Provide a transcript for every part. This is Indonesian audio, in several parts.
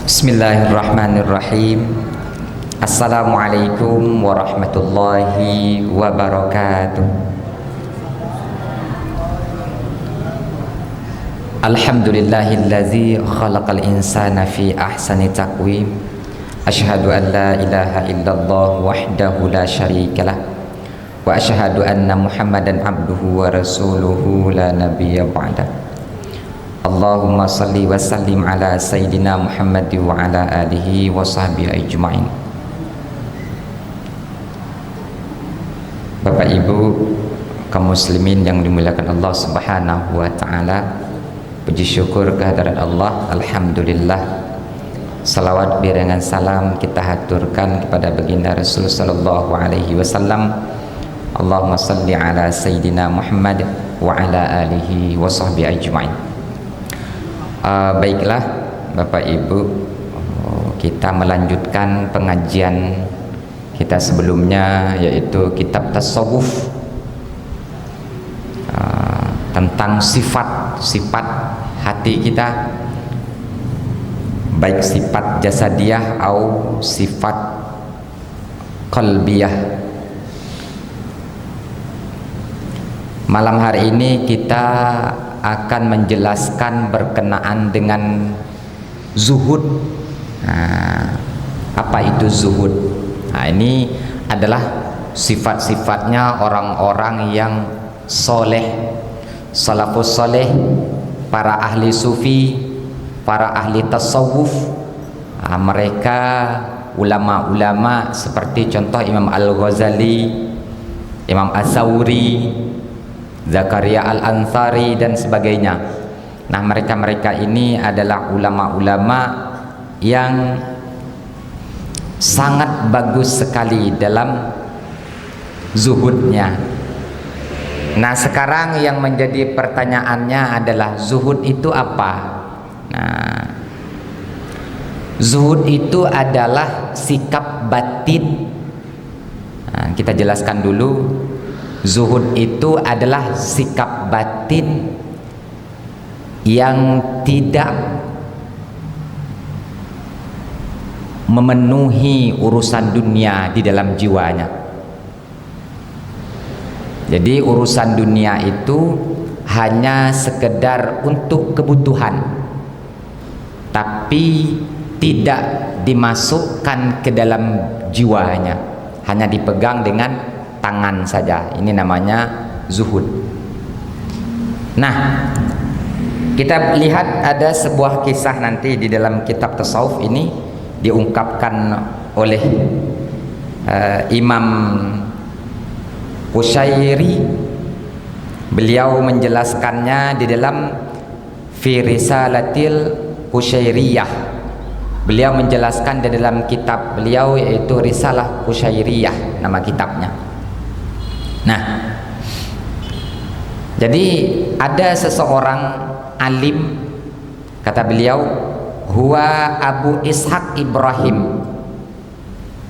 Bismillahirrahmanirrahim. Assalamualaikum warahmatullahi wabarakatuh. Alhamdulillahillazi khalaqal insana fi ahsani taqwim. Asyhadu an la ilaha illallah wahdahu la syarikalah wa asyhadu anna Muhammadan abduhu wa rasuluhu la nabiyya ba'da. Allahumma salli wa sallim ala Sayyidina Muhammad wa ala alihi wa sahbihi ajma'in. Bapak Ibu kaum muslimin yang dimuliakan Allah Subhanahu wa taala, puji syukur kehadirat Allah. Alhamdulillah, salawat birangan salam kita haturkan kepada baginda Rasul sallallahu alaihi wasallam. Allahumma salli ala Sayyidina Muhammad wa ala alihi wa sahbihi ajma'in. Baiklah Bapak Ibu, kita melanjutkan pengajian kita sebelumnya, yaitu kitab tasawuf, tentang sifat-sifat hati kita, baik sifat jasadiyah atau sifat qalbiyah. Malam hari ini kita akan menjelaskan berkenaan dengan zuhud. Apa itu zuhud? Ini adalah sifat-sifatnya orang-orang yang soleh, salafus soleh, para ahli sufi, para ahli tasawuf. Mereka ulama-ulama seperti contoh Imam Al-Ghazali, Imam As-Sawri, Zakaria Al-Ansari dan sebagainya. Nah, mereka-mereka ini adalah ulama-ulama yang sangat bagus sekali dalam zuhudnya. Nah, sekarang yang menjadi pertanyaannya adalah zuhud itu apa? Nah, zuhud itu adalah sikap batin. Nah, kita jelaskan dulu. Zuhud itu adalah sikap batin yang tidak memenuhi urusan dunia di dalam jiwanya. Jadi urusan dunia itu hanya sekedar untuk kebutuhan, tapi tidak dimasukkan ke dalam jiwanya, hanya dipegang dengan tangan saja. Ini namanya zuhud. Nah, kita lihat ada sebuah kisah nanti di dalam kitab tasawuf ini diungkapkan oleh Imam Qushairi. Beliau menjelaskannya di dalam fi risalatil Qushairiyah. Beliau menjelaskan di dalam kitab beliau, yaitu Risalah Qushairiyah nama kitabnya. Nah, jadi ada seseorang alim, kata beliau, huwa Abu Ishaq Ibrahim.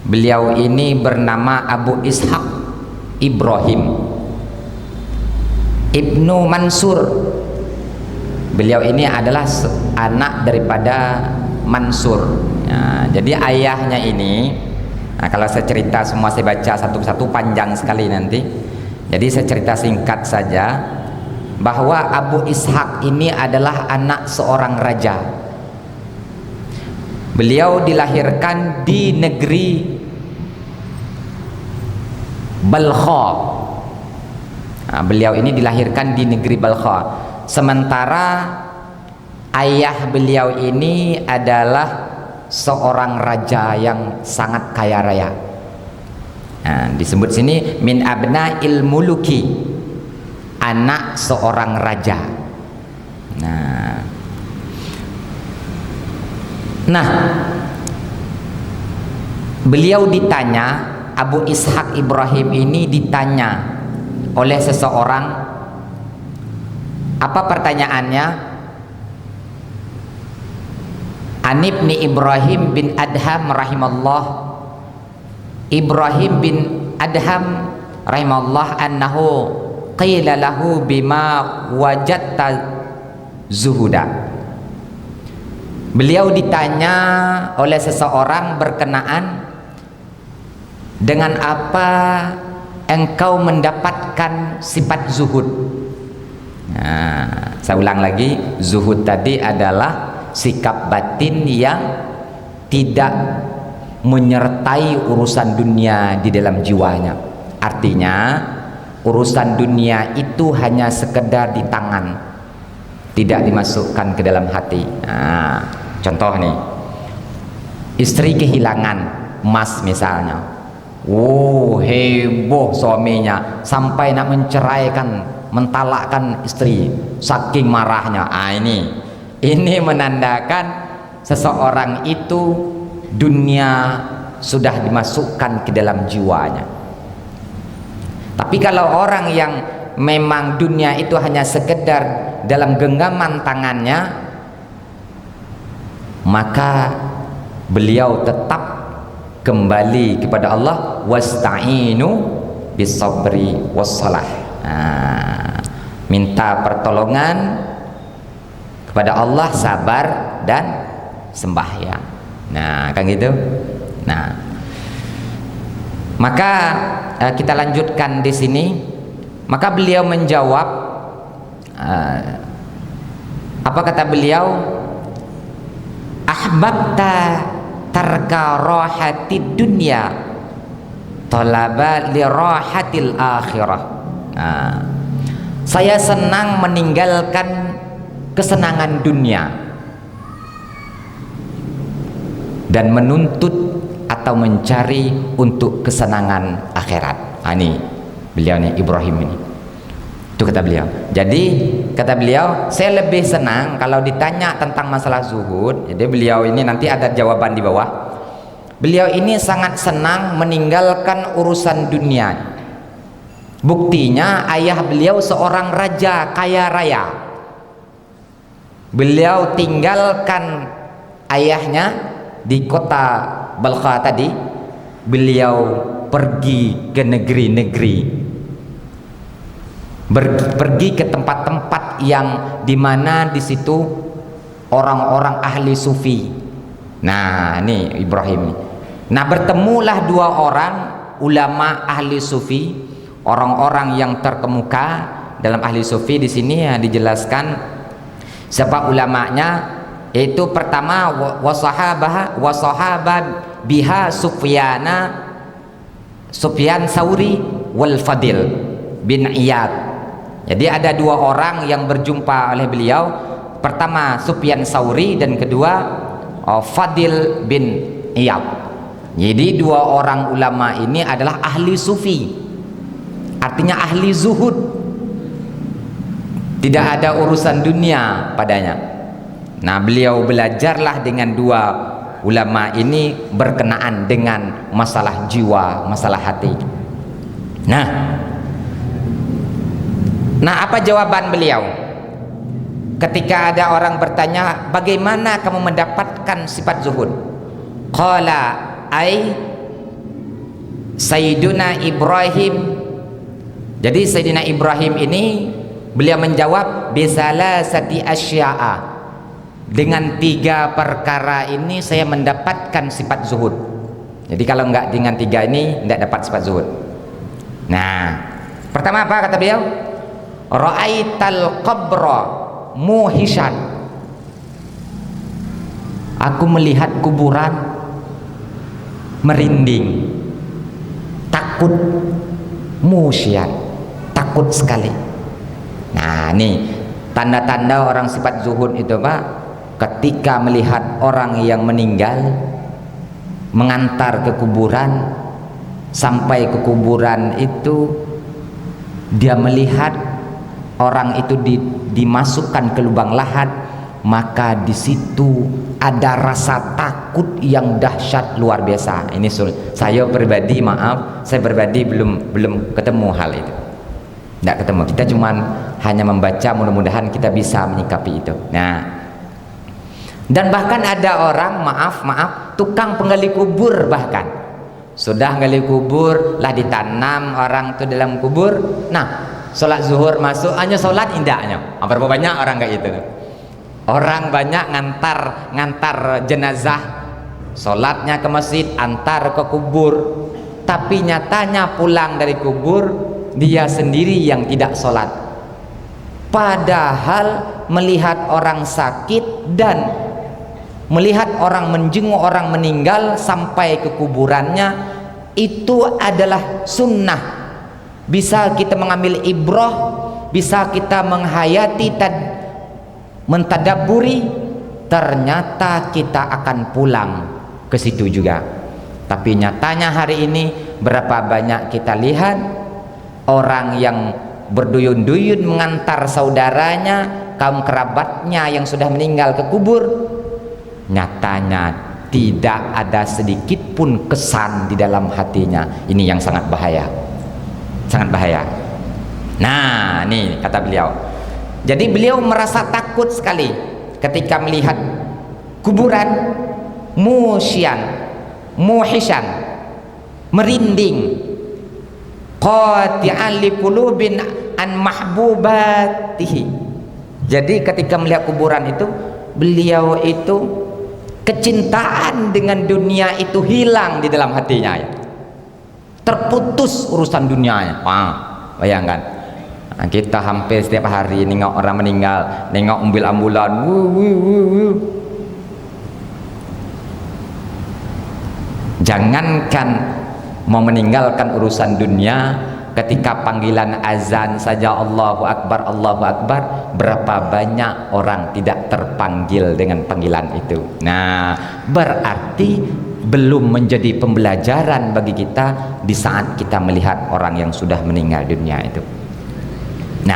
Beliau ini bernama Abu Ishaq Ibrahim Ibnu Mansur. Beliau ini adalah anak daripada Mansur. Nah, jadi ayahnya ini, kalau saya cerita semua saya baca satu-satu panjang sekali nanti. Jadi saya cerita singkat saja bahwa Abu Ishaq ini adalah anak seorang raja. Beliau dilahirkan di negeri Balkha. Beliau ini dilahirkan di negeri Balkha. Sementara ayah beliau ini adalah seorang raja yang sangat kaya raya. Nah, disebut sini min abna'il muluki, anak seorang raja. Nah, beliau ditanya, Abu Ishaq Ibrahim ini ditanya oleh seseorang. Apa pertanyaannya? Anibni Ibrahim bin Adham rahimallah, Ibrahim bin Adham rahimallah annahu qila lahu bima wajadta zuhuda. Beliau ditanya oleh seseorang berkenaan dengan apa engkau mendapatkan sifat zuhud. Nah, saya ulang lagi, zuhud tadi adalah sikap batin yang tidak menyertai urusan dunia di dalam jiwanya. Artinya urusan dunia itu hanya sekedar di tangan, tidak dimasukkan ke dalam hati. Nah, contoh nih, istri kehilangan emas misalnya, heboh suaminya sampai nak menceraikan, mentalakkan istri, saking marahnya. Ini menandakan seseorang itu dunia sudah dimasukkan ke dalam jiwanya. Tapi kalau orang yang memang dunia itu hanya sekedar dalam genggaman tangannya, maka beliau tetap kembali kepada Allah, wasta'inu bisabri wassalah. Minta pertolongan kepada Allah, sabar dan sembahyang. Nah, kan gitu. Nah, maka kita lanjutkan di sini. Maka beliau menjawab, apa kata beliau? Ahbabta tarka rahatid dunya talaba li rahatil akhirah. Saya senang meninggalkan kesenangan dunia dan menuntut atau mencari untuk kesenangan akhirat. Ini beliau nih, Ibrahim ini. Itu kata beliau. Jadi kata beliau, saya lebih senang kalau ditanya tentang masalah zuhud. Jadi beliau ini nanti ada jawaban di bawah. Beliau ini sangat senang meninggalkan urusan dunia. Buktinya ayah beliau seorang raja kaya raya. Beliau tinggalkan ayahnya di kota Balkha tadi. Beliau pergi ke negeri-negeri, pergi ke tempat-tempat yang dimana di situ orang-orang ahli sufi. Nah, ini Ibrahim. Nah, bertemulah dua orang ulama ahli sufi, orang-orang yang terkemuka dalam ahli sufi. Di sini ya dijelaskan siapa ulamanya, yaitu pertama wasahabah biha Sufyan Sauri wal Fadil bin Iyad. Jadi ada dua orang yang berjumpa oleh beliau. Pertama Sufyan Sauri dan kedua Fadil bin Iyad. Jadi dua orang ulama ini adalah ahli sufi, artinya ahli zuhud, tidak ada urusan dunia padanya. Nah, beliau belajarlah dengan dua ulama ini berkenaan dengan masalah jiwa, masalah hati. Nah, apa jawaban beliau ketika ada orang bertanya, bagaimana kamu mendapatkan sifat zuhud? Qala ai Sayyiduna Ibrahim. Jadi Sayyidina Ibrahim ini beliau menjawab bisalasati asya'a, dengan tiga perkara ini saya mendapatkan sifat zuhud. Jadi kalau enggak dengan tiga ini enggak dapat sifat zuhud. Nah, pertama apa kata beliau? Ra'aital qabra muhishan. Aku melihat kuburan merinding, takut, musyian, takut sekali. Nah, nih tanda-tanda orang sifat zuhud itu Pak, ketika melihat orang yang meninggal, mengantar ke kuburan, sampai ke kuburan itu dia melihat orang itu dimasukkan ke lubang lahat, maka di situ ada rasa takut yang dahsyat luar biasa. Ini saya pribadi, maaf, saya pribadi belum ketemu hal itu, tidak ketemu. Kita cuman hanya membaca, mudah-mudahan kita bisa menyikapi itu. Nah, dan bahkan ada orang, maaf, tukang penggali kubur, bahkan sudah gali kubur lah ditanam orang itu dalam kubur. Nah, sholat zuhur masuk hanya sholat indahnya. Berapa banyak orang kayak itu? Orang banyak ngantar jenazah, sholatnya ke masjid, antar ke kubur, tapi nyatanya pulang dari kubur dia sendiri yang tidak sholat. Padahal melihat orang sakit dan melihat orang menjenguk orang meninggal sampai ke kuburannya itu adalah sunnah. Bisa kita mengambil ibrah, bisa kita menghayati, mentadabburi, ternyata kita akan pulang ke situ juga. Tapi nyatanya hari ini berapa banyak kita lihat orang yang berduyun-duyun mengantar saudaranya, kaum kerabatnya yang sudah meninggal ke kubur, nyatanya tidak ada sedikit pun kesan di dalam hatinya. Ini yang sangat bahaya, sangat bahaya. Nah, ini kata beliau. Jadi beliau merasa takut sekali ketika melihat kuburan, muhisyan, merinding, qati'an liqulubin an mahbubatihi. Jadi ketika melihat kuburan itu, beliau itu kecintaan dengan dunia itu hilang di dalam hatinya, ya. Terputus urusan dunianya. Bayangkan. Nah, kita hampir setiap hari nengok orang meninggal, nengok mobil ambulan, jangankan mau meninggalkan urusan dunia, ketika panggilan azan saja Allahu Akbar, Allahu Akbar, berapa banyak orang tidak terpanggil dengan panggilan itu. Nah, berarti belum menjadi pembelajaran bagi kita di saat kita melihat orang yang sudah meninggal dunia itu. Nah,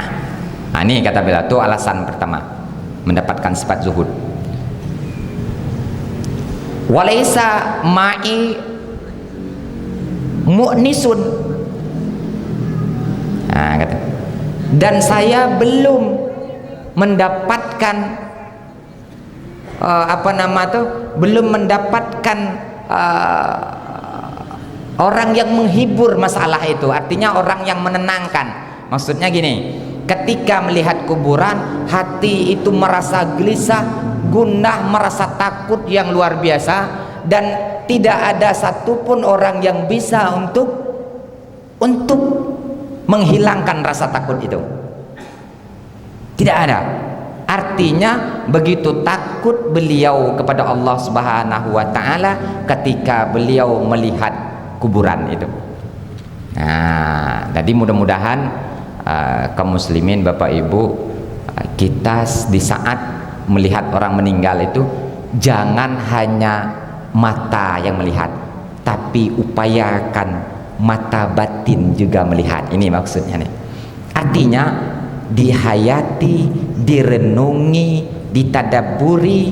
ini kata beliau itu alasan pertama mendapatkan sifat zuhud. Walaysa ma'i mu'nisun. Nah, kata, dan saya belum mendapatkan belum mendapatkan orang yang menghibur masalah itu, artinya orang yang menenangkan. Maksudnya gini, ketika melihat kuburan, hati itu merasa gelisah, gundah, merasa takut yang luar biasa, dan tidak ada satupun orang yang bisa untuk menghilangkan rasa takut itu. Tidak ada. Artinya begitu takut beliau kepada Allah Subhanahu wa taala ketika beliau melihat kuburan itu. Nah, jadi mudah-mudahan kaum muslimin, Bapak Ibu, kita di saat melihat orang meninggal itu jangan hanya mata yang melihat, tapi upayakan mata batin juga melihat. Ini maksudnya nih. Artinya dihayati, direnungi, ditadabburi,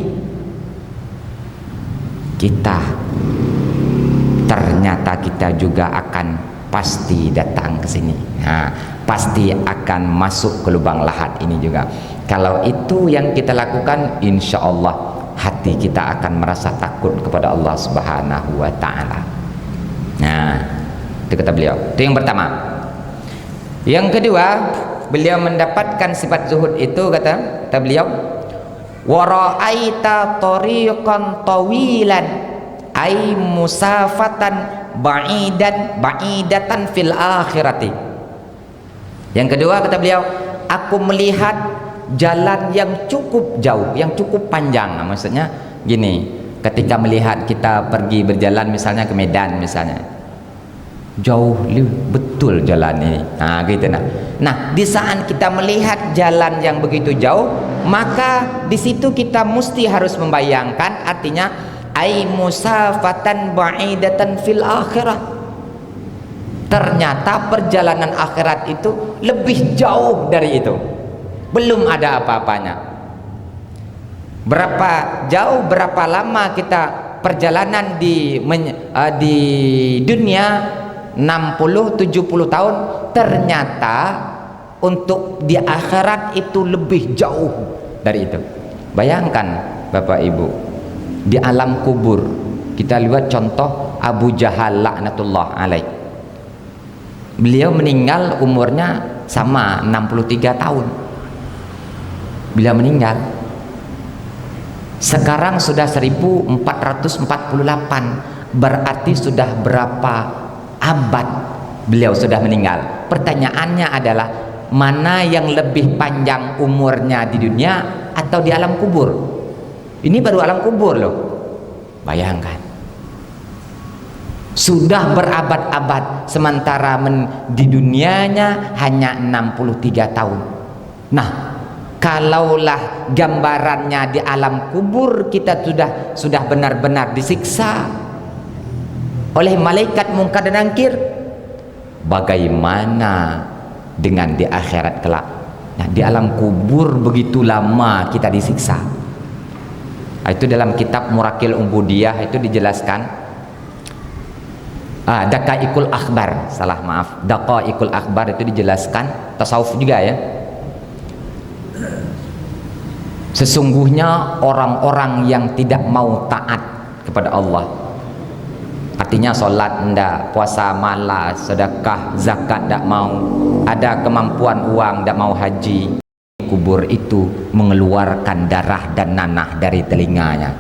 ternyata kita juga akan pasti datang ke sini. Nah, pasti akan masuk ke lubang lahat ini juga. Kalau itu yang kita lakukan, insya Allah hati kita akan merasa takut kepada Allah Subhanahu wa taala. Nah, itu kata beliau. Itu yang pertama. Yang kedua, beliau mendapatkan sifat zuhud itu, kata beliau, wa ra'aita tariqan tawilan ay musafatan ba'idatan fil akhirati. Yang kedua, kata beliau, aku melihat jalan yang cukup jauh, yang cukup panjang. Nah, maksudnya gini, ketika melihat kita pergi berjalan misalnya ke Medan misalnya, jauh betul jalan ini. Nah, gitu nah. Nah, di saat kita melihat jalan yang begitu jauh, maka di situ kita mesti harus membayangkan, artinya ai musafatan ba'idatan fil akhirah. Ternyata perjalanan akhirat itu lebih jauh dari itu. Belum ada apa-apanya. Berapa jauh, berapa lama kita perjalanan di dunia, 60-70 tahun, ternyata untuk di akhirat itu lebih jauh dari itu. Bayangkan Bapak Ibu, di alam kubur kita lihat contoh Abu Jahal laknatullah alaih. Beliau meninggal umurnya sama 63 tahun. Beliau meninggal. Sekarang sudah 1448, berarti sudah berapa abad beliau sudah meninggal. Pertanyaannya adalah, mana yang lebih panjang umurnya di dunia atau di alam kubur? Ini baru alam kubur loh. Bayangkan, sudah berabad-abad, sementara di dunianya hanya 63 tahun. Nah, kalaulah gambarannya di alam kubur kita sudah benar-benar disiksa oleh malaikat Munkar dan Nakir, bagaimana dengan di akhirat kelak? Nah, di alam kubur begitu lama kita disiksa. Itu dalam kitab Murakil Ubudiyah itu dijelaskan. Daqaiqul Akhbar, salah maaf, Daqaiqul Akhbar itu dijelaskan, tasawuf juga ya. Sesungguhnya orang-orang yang tidak mau taat kepada Allah, artinya sholat ndak, puasa malas, sedekah, zakat ndak mau, ada kemampuan uang ndak mau haji, kubur itu mengeluarkan darah dan nanah dari telinganya.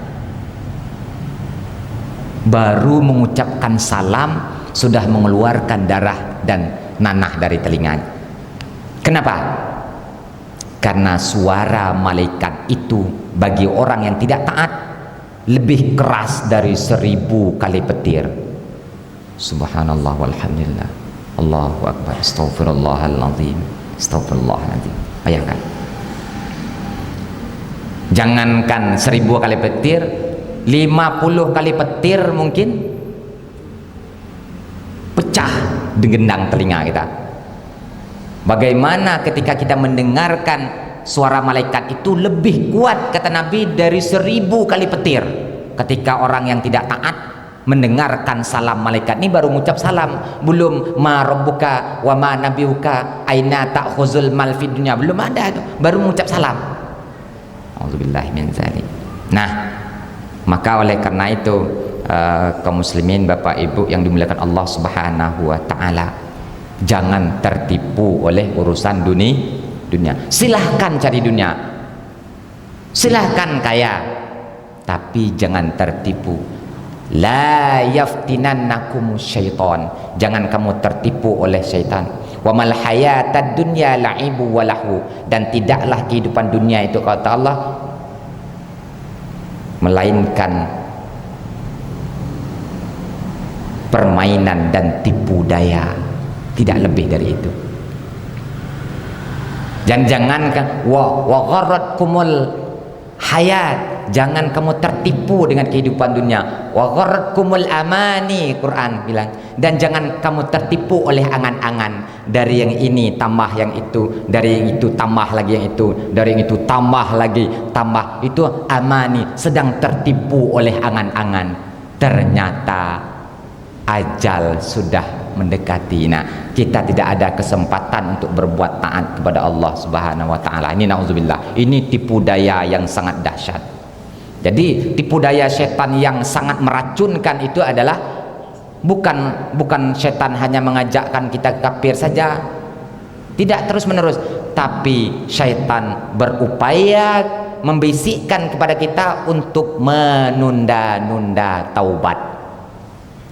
Baru mengucapkan salam sudah mengeluarkan darah dan nanah dari telinganya. Kenapa? Karena suara malaikat itu bagi orang yang tidak taat lebih keras dari 1000 kali petir. Subhanallah walhamdulillah, Allahu akbar, astaghfirullahaladzim, astaghfirullahaladzim. Bayangkan, jangankan 1000 kali petir, 50 kali petir mungkin pecah gendang telinga kita. Bagaimana ketika kita mendengarkan suara malaikat itu lebih kuat, kata Nabi, dari 1000 kali petir. Ketika orang yang tidak taat mendengarkan salam malaikat, ini baru mengucap salam, belum ma rabbuka wa ma nabiyuka aina ta'khuzul mal fid dunya, belum ada itu, baru mengucap salam. Auzubillahi min dzalik. Nah, maka oleh karena itu kaum muslimin, Bapak Ibu yang dimuliakan Allah Subhanahu wa taala, jangan tertipu oleh urusan dunia. Silahkan cari dunia, silahkan kaya, tapi jangan tertipu. La yaftinannakum syaitan, jangan kamu tertipu oleh syaitan. Wa mal hayatad dunya la'ibu wa lahu, dan tidaklah kehidupan dunia itu, kata Allah, melainkan permainan dan tipu daya, tidak lebih dari itu. Dan jangankan wa gharratkumul hayat, jangan kamu tertipu dengan kehidupan dunia. Wa gharratkumul amani, Quran bilang, dan jangan kamu tertipu oleh angan-angan, dari yang ini tambah yang itu, dari yang itu tambah lagi yang itu, dari yang itu tambah lagi tambah, itu amani, sedang tertipu oleh angan-angan. Ternyata ajal sudah mendekati. Nah, kita tidak ada kesempatan untuk berbuat taat kepada Allah Subhanahu wa taala. Ini nauzubillah, ini tipu daya yang sangat dahsyat. Jadi tipu daya setan yang sangat meracunkan itu adalah bukan setan hanya mengajakkan kita kafir saja, tidak terus menerus, tapi syaitan berupaya membisikkan kepada kita untuk menunda-nunda taubat.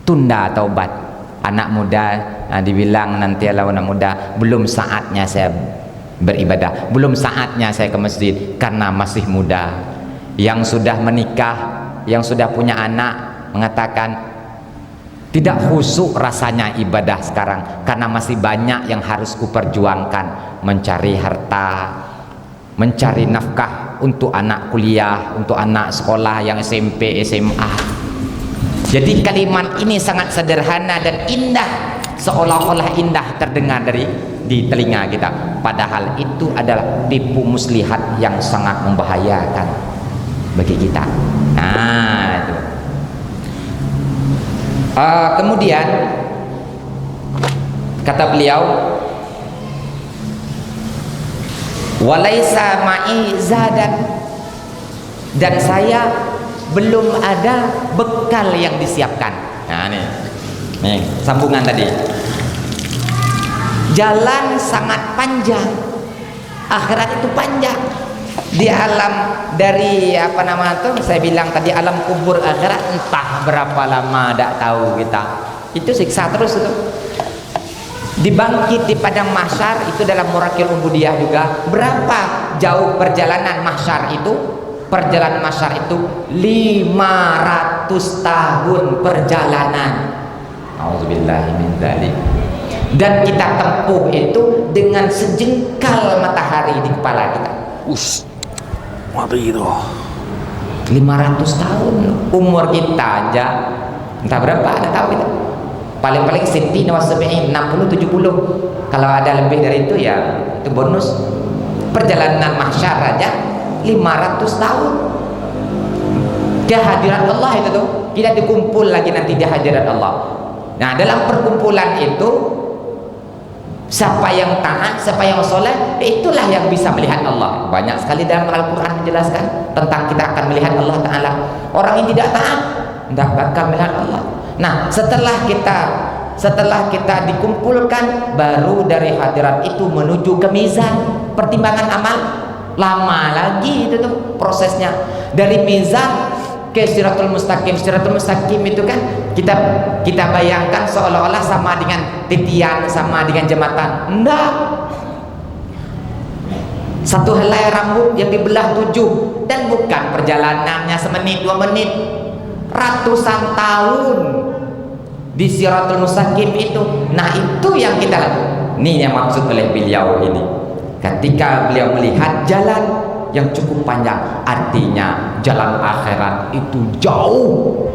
Tunda taubat. Anak muda dibilang nanti, kalau anak muda, belum saatnya saya beribadah, belum saatnya saya ke masjid karena masih muda. Yang sudah menikah, yang sudah punya anak, mengatakan tidak khusyuk rasanya ibadah sekarang karena masih banyak yang harus kuperjuangkan, mencari harta, mencari nafkah untuk anak kuliah, untuk anak sekolah yang SMP, SMA. Jadi kalimat ini sangat sederhana dan indah, seolah-olah indah terdengar di telinga kita, padahal itu adalah tipu muslihat yang sangat membahayakan bagi kita. Nah, itu. Kemudian kata beliau, walaisa ma'i zadan, dan saya belum ada bekal yang disiapkan. Nah, nih sambungan tadi. Jalan sangat panjang, akhirat itu panjang. Di alam dari apa nama tuh, saya bilang tadi alam kubur akhirat entah berapa lama tidak tahu kita. Itu siksa terus itu. Dibangkit di padang mahsyar itu dalam murakil ubudiyah juga. Berapa jauh perjalanan mahsyar itu? Perjalanan mahsyar itu 500 tahun perjalanan. Auzubillahi min dzalik. Dan kita tempuh itu dengan sejengkal matahari di kepala kita. Mati itu 500 tahun umur kita aja entah berapa, ada tahu kita. Paling-paling 60 70, kalau ada lebih dari itu ya itu bonus. Perjalanan mahsyar aja 500 tahun. Kehadiran Allah itu tuh tidak dikumpul lagi nanti di hadirat Allah. Nah, dalam perkumpulan itu siapa yang taat, siapa yang soleh, itulah yang bisa melihat Allah. Banyak sekali dalam Al-Quran menjelaskan tentang kita akan melihat Allah Ta'ala. Orang yang tidak taat tidak bakal melihat Allah. Nah, setelah kita dikumpulkan, baru dari hadirat itu menuju ke mizan pertimbangan amal. Lama lagi itu tuh prosesnya. Dari mizan ke Siratul Mustaqim. Siratul Mustaqim itu kan kita bayangkan seolah-olah sama dengan titian, sama dengan jembatan. Enggak. Satu helai rambut yang dibelah 7, dan bukan perjalanannya semenit 2 menit, ratusan tahun di Siratul Mustaqim itu. Nah, itu yang kita lakukan. Ini yang maksud oleh beliau ini. Ketika beliau melihat jalan yang cukup panjang, artinya jalan akhirat itu jauh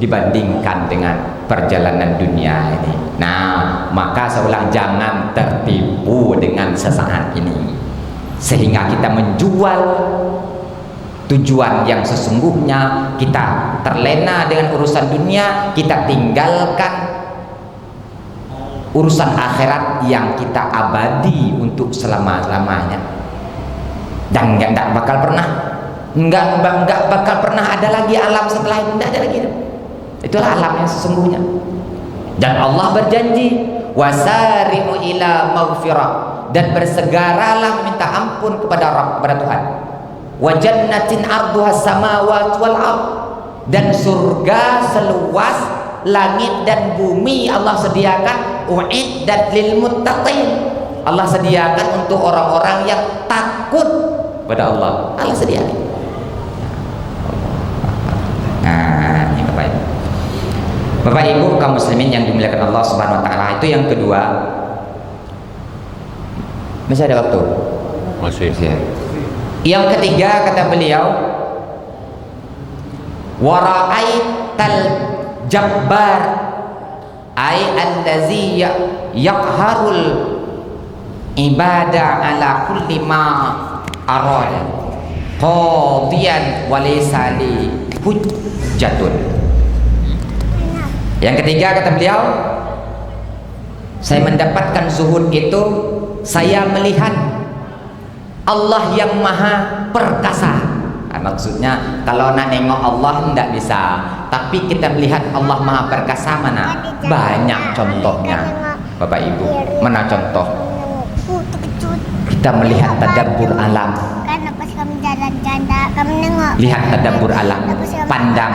dibandingkan dengan perjalanan dunia ini. Nah, maka saya ulang, jangan tertipu dengan sesaat ini sehingga kita menjual tujuan yang sesungguhnya. Kita terlena dengan urusan dunia, kita tinggalkan urusan akhirat yang kita abadi untuk selama-lamanya. Dan nggak bakal pernah ada lagi alam setelah itu, nggak ada lagi. Itulah alam yang sesungguhnya. Dan Allah berjanji, wasari'u ila maghfirah, dan bersegeralah minta ampun kepada Tuhan. Wa jannatin arduha samawati wal ard, dan surga seluas langit dan bumi Allah sediakan. U'iddat lil muttaqin, Allah sediakan untuk orang-orang yang takut pada Allah. Allah sediakan. Nah, ini Bapak Ibu kaum muslimin yang dimuliakan Allah Subhanahu wa taala. Itu yang kedua. Masih ada waktu? masih. Yang ketiga kata beliau, wara'aital jabbar ay allazi yaqharul ibadah ala kulli ma arada qadiyan wa laysa li hujjatun. Yang ketiga kata beliau, saya mendapatkan zuhud itu, saya melihat Allah yang maha perkasa. Maksudnya kalau nak nengok Allah tidak bisa, tapi kita melihat Allah maha perkasa mana? Banyak contohnya Bapak Ibu. Mana contoh? Kita melihat tadabbur alam. Lihat tadabbur alam, pandang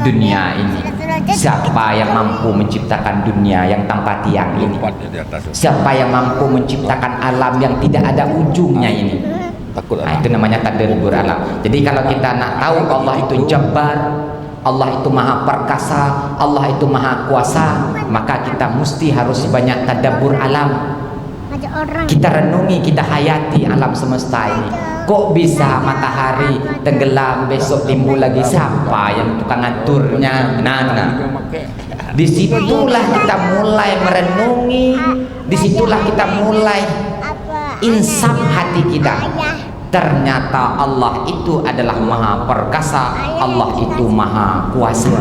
dunia ini. Siapa yang mampu menciptakan dunia yang tanpa tiang ini? Siapa yang mampu menciptakan alam yang tidak ada ujungnya ini? Nah, itu namanya tadabbur alam. Jadi kalau kita nak tahu Allah itu Jabbar, Allah itu maha perkasa, Allah itu maha kuasa, maka kita mesti harus banyak tadabbur alam. Kita renungi, kita hayati alam semesta ini. Kok bisa matahari tenggelam, besok timbul lagi? Siapa yang tukang aturnya? Disitulah kita mulai merenungi, disitulah kita mulai insaf hati kita. Ternyata Allah itu adalah maha perkasa, Allah itu maha kuasa.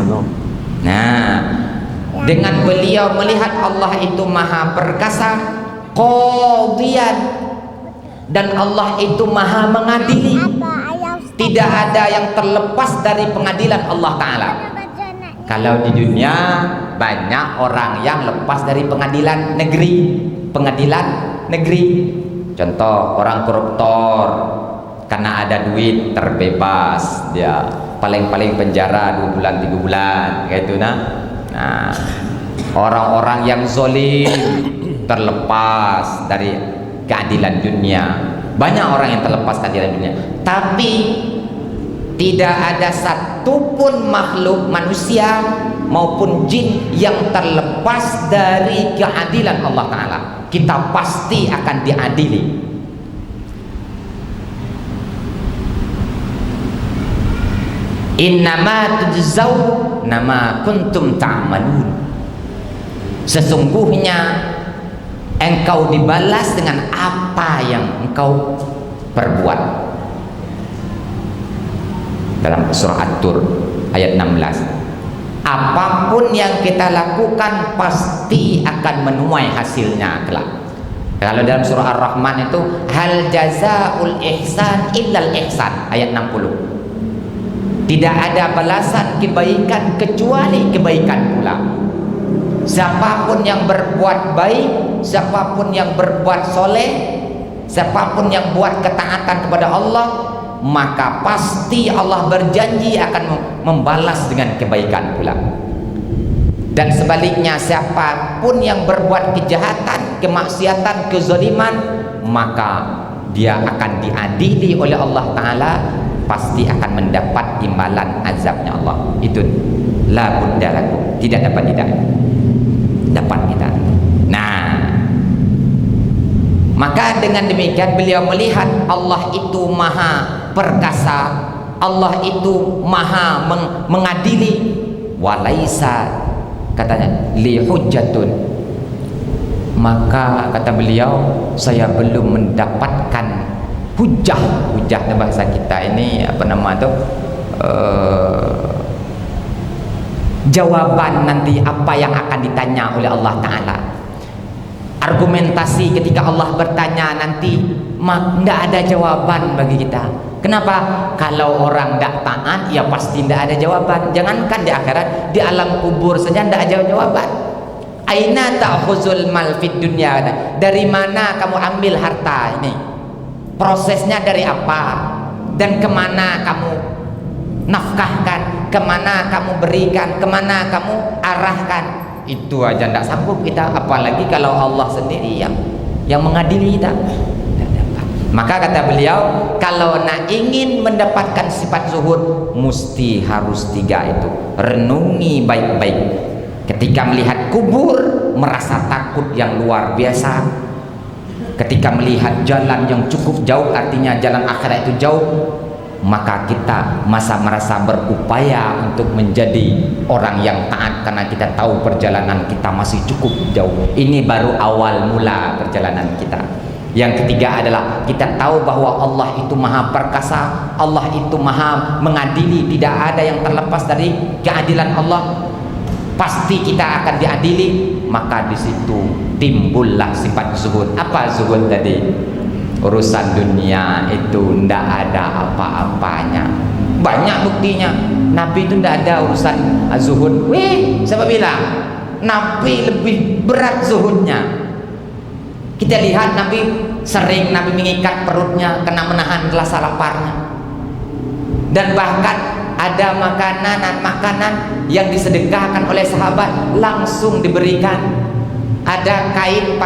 Nah, dengan beliau melihat Allah itu maha perkasa, qadiyan, dan Allah itu maha mengadili. Tidak ada yang terlepas dari pengadilan Allah Ta'ala. Kalau di dunia banyak orang yang lepas dari pengadilan negeri. Contoh orang koruptor, karena ada duit terbebas dia, paling-paling penjara 2 bulan 3 bulan kayak itu nah. Orang-orang yang zalim terlepas dari keadilan dunia. Banyak orang yang terlepas keadilan dunia, tapi tidak ada satupun makhluk manusia maupun jin yang terlepas dari keadilan Allah Ta'ala. Kita pasti akan diadili. Innama tujzau nama kuntum ta'malun. Sesungguhnya engkau dibalas dengan apa yang engkau perbuat. Dalam surah At-Tur ayat 16. Apapun yang kita lakukan pasti akan menuai hasilnya kelak. Kalau dalam surah Ar-Rahman itu hal jazaul ihsan illal ihsan ayat 60. Tidak ada balasan kebaikan kecuali kebaikan pula. Siapapun yang berbuat baik, siapapun yang berbuat soleh, siapapun yang buat ketaatan kepada Allah, maka pasti Allah berjanji akan membalas dengan kebaikan pula. Dan sebaliknya, siapapun yang berbuat kejahatan, kemaksiatan, kezaliman, maka dia akan diadili oleh Allah Ta'ala, pasti akan mendapat imbalan azabnya Allah. Itu la budda lakum, tidak dapat tidak dapat kita. Nah, maka dengan demikian beliau melihat Allah itu maha perkasa, Allah itu maha mengadili. Walaisa, katanya, li hujjatun, maka kata beliau, saya belum mendapatkan hujah bahasa kita ini apa nama itu, jawaban nanti apa yang akan ditanya oleh Allah Ta'ala. Argumentasi ketika Allah bertanya nanti, tidak ada jawaban bagi kita. Kenapa? Kalau orang tidak taat, ya pasti tidak ada jawaban. Jangankan di akhirat, di alam kubur saja tidak ada jawaban. Aina ta'khuzul mal fid dunya, dari mana kamu ambil harta ini? Prosesnya dari apa? Dan kemana kamu nafkahkan? Kemana kamu berikan? Kemana kamu arahkan? Itu aja tidak sanggup kita, apalagi kalau Allah sendiri yang mengadili kita. Maka kata beliau, kalau nak ingin mendapatkan sifat zuhud, mesti harus 3 itu. Renungi baik-baik. Ketika melihat kubur, merasa takut yang luar biasa. Ketika melihat jalan yang cukup jauh, artinya jalan akhirat itu jauh, maka kita merasa berupaya untuk menjadi orang yang taat, karena kita tahu perjalanan kita masih cukup jauh. Ini baru awal mula perjalanan kita. Yang ketiga adalah kita tahu bahwa Allah itu maha perkasa, Allah itu maha mengadili, tidak ada yang terlepas dari keadilan Allah. Pasti kita akan diadili. Maka di situ timbullah sifat zuhud. Apa zuhud tadi? Urusan dunia itu tidak ada apa-apanya. Banyak buktinya. Nabi itu tidak ada urusan zuhud. Siapa bilang? Nabi lebih berat zuhudnya. Kita lihat Nabi sering mengikat perutnya karena menahan rasa laparnya. Dan bahkan ada makanan yang disedekahkan oleh sahabat langsung diberikan. Ada kain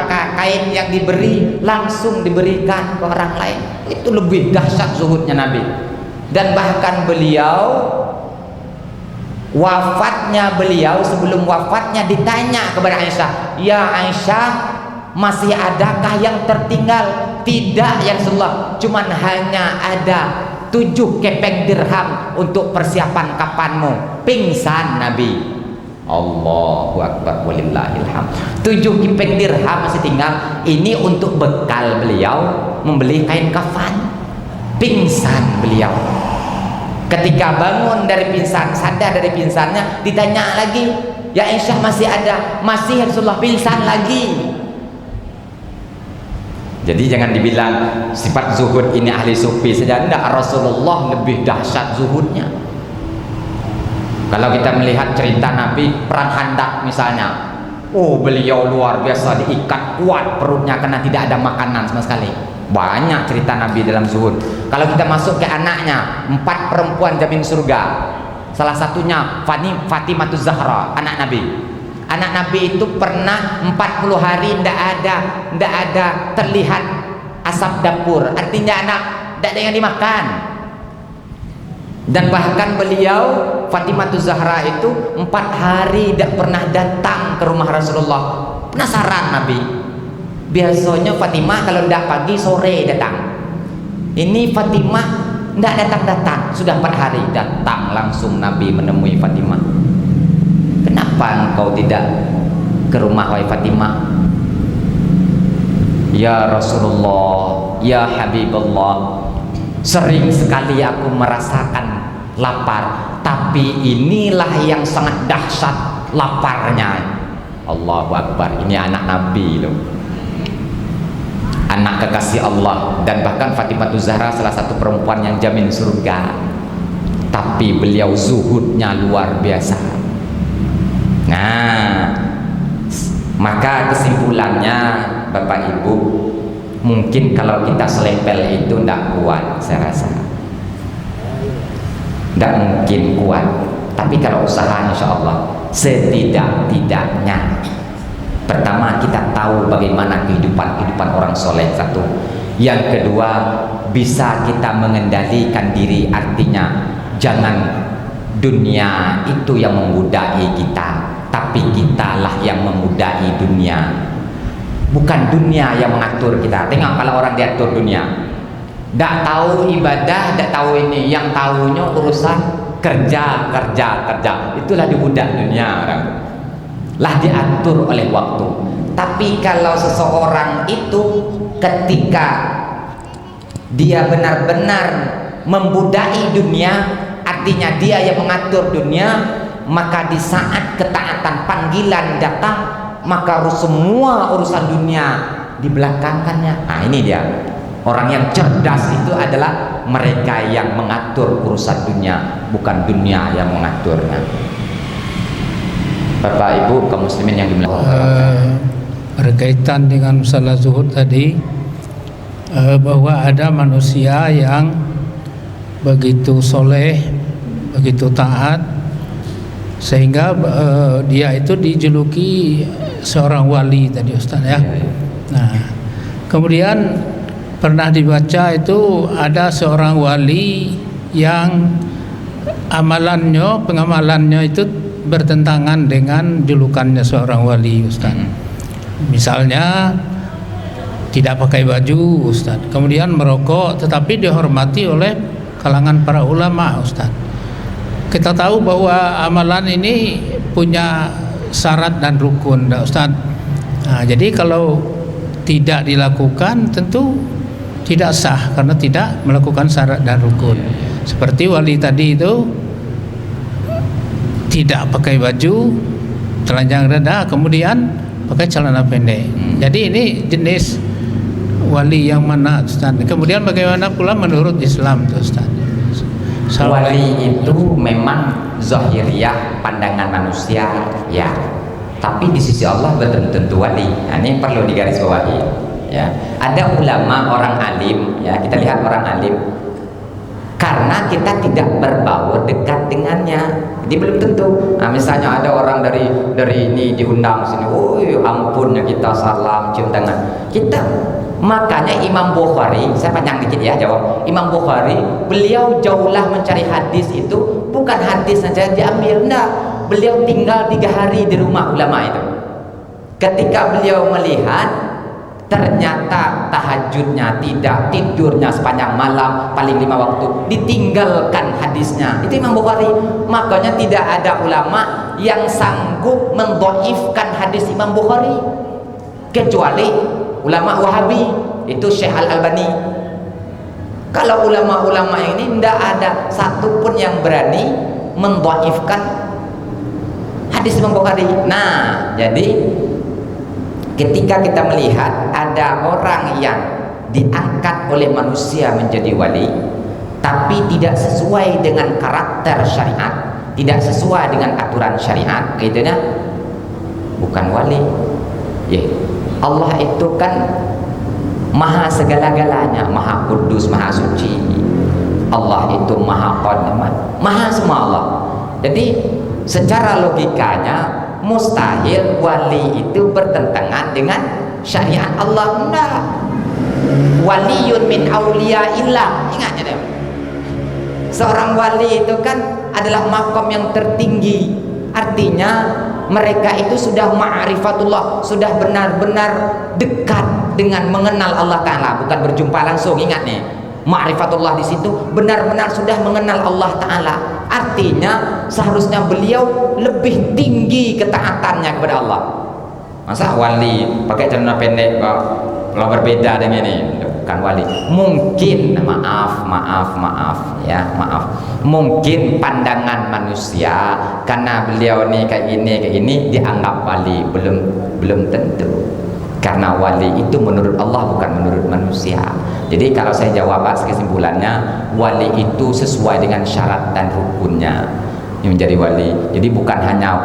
yang diberi langsung diberikan ke orang lain. Itu lebih dahsyat zuhudnya Nabi. Dan bahkan beliau sebelum wafatnya ditanya kepada Aisyah, "Ya Aisyah, masih adakah yang tertinggal?" "Tidak ya Rasulullah, cuman hanya ada 7 keping dirham untuk persiapan kapanmu." Pingsan Nabi. Allahu Akbar walillahilham. 7 keping dirham masih tinggal. Ini untuk bekal beliau membeli kain kafan. Pingsan beliau. Ketika bangun dari pingsan, sadar dari pingsannya, ditanya lagi, "Ya Aisyah, masih ada?" "Masih ya Rasulullah." Pingsan lagi. Jadi jangan dibilang sifat zuhud ini ahli sufi saja. Tidak, Rasulullah lebih dahsyat zuhudnya. Kalau kita melihat cerita Nabi perang Khandaq misalnya, beliau luar biasa, diikat kuat perutnya karena tidak ada makanan sama sekali. Banyak cerita Nabi dalam zuhud. Kalau kita masuk ke anaknya, 4 perempuan jamin surga. Salah satunya Fatimah Zahra, anak Nabi. Anak Nabi itu pernah 40 hari tidak ada terlihat asap dapur. Artinya anak tidak ada yang dimakan. Dan bahkan beliau Fatimah Zahra itu 4 hari tidak pernah datang ke rumah Rasulullah. Penasaran Nabi. Biasanya Fatimah kalau tidak pagi sore datang. Ini Fatimah tidak datang-datang. Sudah 4 hari datang langsung Nabi menemui Fatimah. Kenapa engkau tidak ke rumah wahai Fatimah? Ya Rasulullah, ya Habibullah, sering sekali aku merasakan lapar, tapi inilah yang sangat dahsyat laparnya. Allahu Akbar, ini anak Nabi loh, anak kekasih Allah. Dan bahkan Fatimah Zahra salah satu perempuan yang jamin surga, tapi beliau zuhudnya luar biasa. Nah, maka kesimpulannya Bapak Ibu, mungkin kalau kita selepel itu tidak kuat, saya rasa tidak mungkin kuat. Tapi kalau usaha insya Allah setidak-tidaknya, pertama kita tahu bagaimana kehidupan orang soleh, satu. Yang kedua, bisa kita mengendalikan diri, artinya jangan dunia itu yang memudai kita, tapi kitalah yang memudai dunia. Bukan dunia yang mengatur kita. Tengok kalau orang diatur dunia, tidak tahu ibadah, tidak tahu ini, yang tahunya urusan kerja, itulah dibudak dunia orang, lah diatur oleh waktu. Tapi kalau seseorang itu ketika dia benar-benar membudai dunia, artinya dia yang mengatur dunia, maka di saat ketaatan panggilan datang, maka semua urusan dunia dibelakangkannya. Nah ini dia, orang yang cerdas itu adalah mereka yang mengatur urusan dunia, bukan dunia yang mengaturnya. Bapak Ibu kaum muslimin yang dimuliakan, berkaitan dengan masalah zuhud tadi, bahwa ada manusia yang begitu soleh, begitu taat, sehingga dia itu dijuluki seorang wali tadi Ustaz ya. Nah, kemudian pernah dibaca itu ada seorang wali yang pengamalannya itu bertentangan dengan julukannya seorang wali Ustaz. Misalnya tidak pakai baju Ustaz, kemudian merokok, tetapi dihormati oleh kalangan para ulama Ustaz. Kita tahu bahwa amalan ini punya syarat dan rukun Ustaz. Nah, jadi kalau tidak dilakukan tentu tidak sah karena tidak melakukan syarat dan rukun. Seperti wali tadi itu tidak pakai baju, telanjang dada, kemudian pakai celana pendek. Jadi ini jenis wali yang mana Ustaz? Kemudian bagaimana pula menurut Islam itu Ustaz? Wali itu memang zahiriyah pandangan manusia ya, tapi di sisi Allah belum tentu wali. Nah, ini perlu digarisbawahi ya. Ada ulama orang alim ya, kita lihat orang alim karena kita tidak berbaur dekat dengannya, jadi belum tentu. Nah, misalnya ada orang dari ini diundang sini, oh ampunnya kita salam cium tangan kita. Makanya Imam Bukhari, saya panjang dikit ya jawab. Imam Bukhari, beliau jauhlah mencari hadis itu, bukan hadis saja diambil, enggak. Beliau tinggal 3 hari di rumah ulama itu. Ketika beliau melihat ternyata tahajudnya tidak, tidurnya sepanjang malam paling 5 waktu, ditinggalkan hadisnya, itu Imam Bukhari. Makanya tidak ada ulama yang sanggup mendhaifkan hadis Imam Bukhari kecuali ulama Wahabi, itu Syekh Al-Albani. Kalau ulama-ulama ini tidak ada satu pun yang berani mendhaifkan hadis Imam Bukhari. Nah, jadi ketika kita melihat ada orang yang diangkat oleh manusia menjadi wali, tapi tidak sesuai dengan karakter syariat, tidak sesuai dengan aturan syariat, gitunya bukan wali. Ya, Allah itu kan maha segala-galanya, maha kudus, maha suci. Allah itu maha qadim, maha semua Allah. Jadi secara logikanya mustahil wali itu bertentangan dengan syariat Allah. Enggak. Waliyun min auliyaillah. Ingat ya, seorang wali itu kan adalah makom yang tertinggi. Artinya mereka itu sudah ma'rifatullah, sudah benar-benar dekat dengan mengenal Allah Ta'ala, bukan berjumpa langsung. Ingat nih, ma'rifatullah di situ benar-benar sudah mengenal Allah Ta'ala. Artinya seharusnya beliau lebih tinggi ketaatannya kepada Allah. Masa wali pakai celana pendek kalau berbeda dengan ini, bukan wali. Mungkin maaf ya, mungkin pandangan manusia karena beliau nih kayak gini dianggap wali, belum tentu. Karena wali itu menurut Allah, bukan menurut manusia. Jadi kalau saya jawab kesimpulannya, wali itu sesuai dengan syarat dan rukunnya yang menjadi wali. Jadi bukan hanya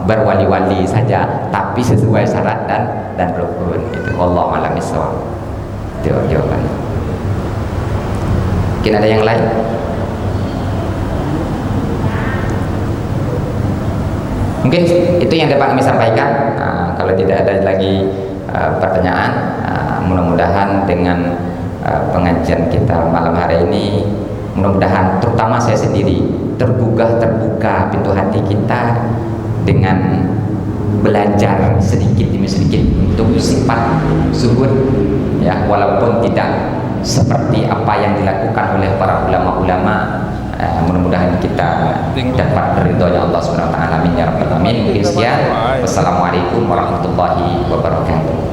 berwali-wali saja, tapi sesuai syarat dan rukun. Itu wallahu a'lam bishawab. Itu jawabannya. Mungkin ada yang lain? Mungkin itu yang dapat kami sampaikan. Kalau tidak ada lagi pertanyaan, mudah-mudahan dengan pengajian kita malam hari ini, mudah-mudahan terutama saya sendiri terbuka pintu hati kita dengan belajar sedikit demi sedikit untuk sifat zuhud ya, walaupun tidak seperti apa yang dilakukan oleh para ulama-ulama. Mudah-mudahan kita dapat ridhonya Allah Subhanahu wa taala. Amin ya rabbal alamin. Mungkin sekian. Wassalamualaikum warahmatullahi wabarakatuh.